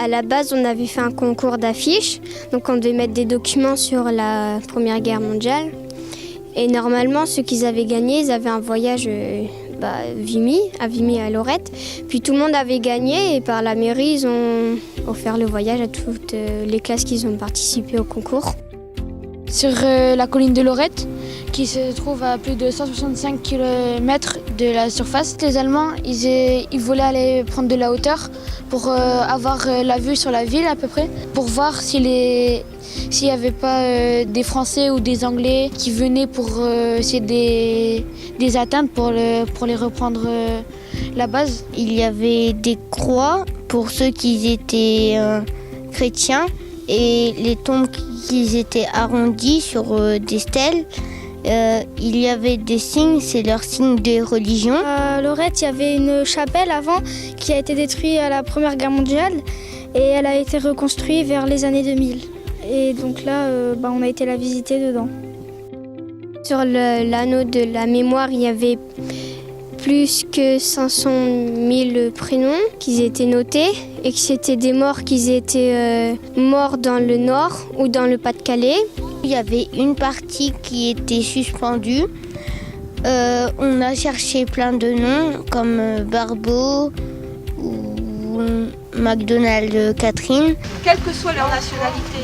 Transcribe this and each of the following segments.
À la base, on avait fait un concours d'affiches, donc on devait mettre des documents sur la Première Guerre mondiale. Et normalement, ceux qui avaient gagné, ils avaient un voyage à Vimy à Lorette. Puis tout le monde avait gagné et par la mairie, ils ont offert le voyage à toutes les classes qui ont participé au concours. Sur la colline de Lorette, qui se trouve à plus de 165 km de la surface. Les Allemands, ils voulaient aller prendre de la hauteur pour avoir la vue sur la ville à peu près, pour voir s'il n'y avait pas des Français ou des Anglais qui venaient pour essayer de les atteindre pour les reprendre la base. Il y avait des croix pour ceux qui étaient chrétiens et les tombes qui étaient arrondies sur des stèles. Il y avait des signes, c'est leur signe de religion. À Lorette, il y avait une chapelle avant qui a été détruite à la Première Guerre mondiale et elle a été reconstruite vers les années 2000. Et donc là, on a été la visiter dedans. Sur l'anneau de la mémoire, il y avait plus que 500 000 prénoms qui étaient notés et que c'était des morts qui étaient morts dans le Nord ou dans le Pas-de-Calais. Il y avait une partie qui était suspendue. On a cherché plein de noms comme Barbeau ou McDonald Catherine. Quelle que soit leur nationalité,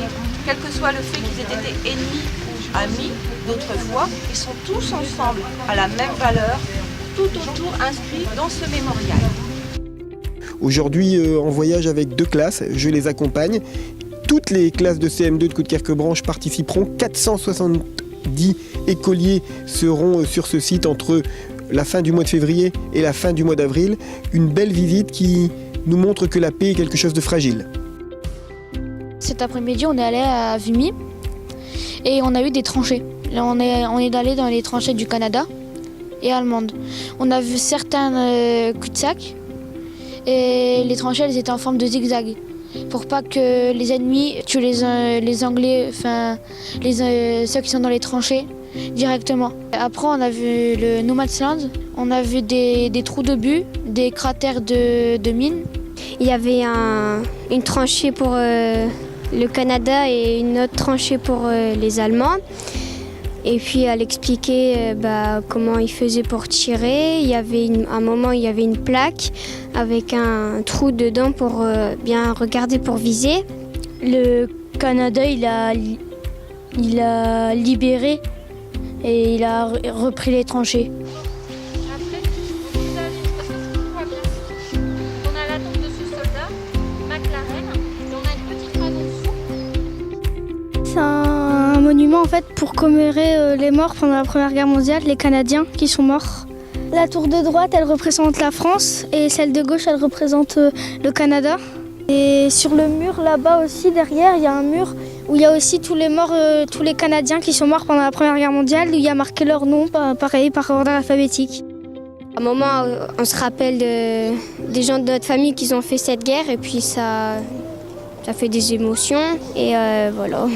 quel que soit le fait qu'ils aient été ennemis ou amis d'autrefois, ils sont tous ensemble à la même valeur, tout autour inscrits dans ce mémorial. Aujourd'hui, en voyage avec 2 classes, je les accompagne. Toutes les classes de CM2 de Coudekerque-Branche participeront. 470 écoliers seront sur ce site entre la fin du mois de février et la fin du mois d'avril. Une belle visite qui nous montre que la paix est quelque chose de fragile. Cet après-midi, on est allé à Vimy et on a eu des tranchées. Là, on est allé dans les tranchées du Canada et allemandes. On a vu certains cul-de-sac et les tranchées elles étaient en forme de zigzag pour pas que les ennemis tuent les Anglais, enfin ceux qui sont dans les tranchées directement. Après on a vu le No Man's Land, on a vu des trous de but, des cratères de mines. Il y avait une tranchée pour le Canada et une autre tranchée pour les Allemands. Et puis elle expliquait comment ils faisaient pour tirer. Il y avait à un moment, il y avait une plaque avec un trou dedans pour bien regarder pour viser. Le Canada, il a libéré et il a repris les tranchées. Après, vous allez, parce que tout va bien ici. On a la tombe de ce soldat, McLaren, et on a une petite phrase en dessous. C'est un monument en fait pour commémorer les morts pendant la Première Guerre mondiale, les Canadiens qui sont morts. La tour de droite, elle représente la France et celle de gauche, elle représente le Canada. Et sur le mur là-bas aussi, derrière, il y a un mur où il y a aussi tous les morts, tous les Canadiens qui sont morts pendant la Première Guerre mondiale, où il y a marqué leur nom, pareil, par ordre alphabétique. À un moment, on se rappelle des gens de notre famille qui ont fait cette guerre et puis ça fait des émotions et voilà.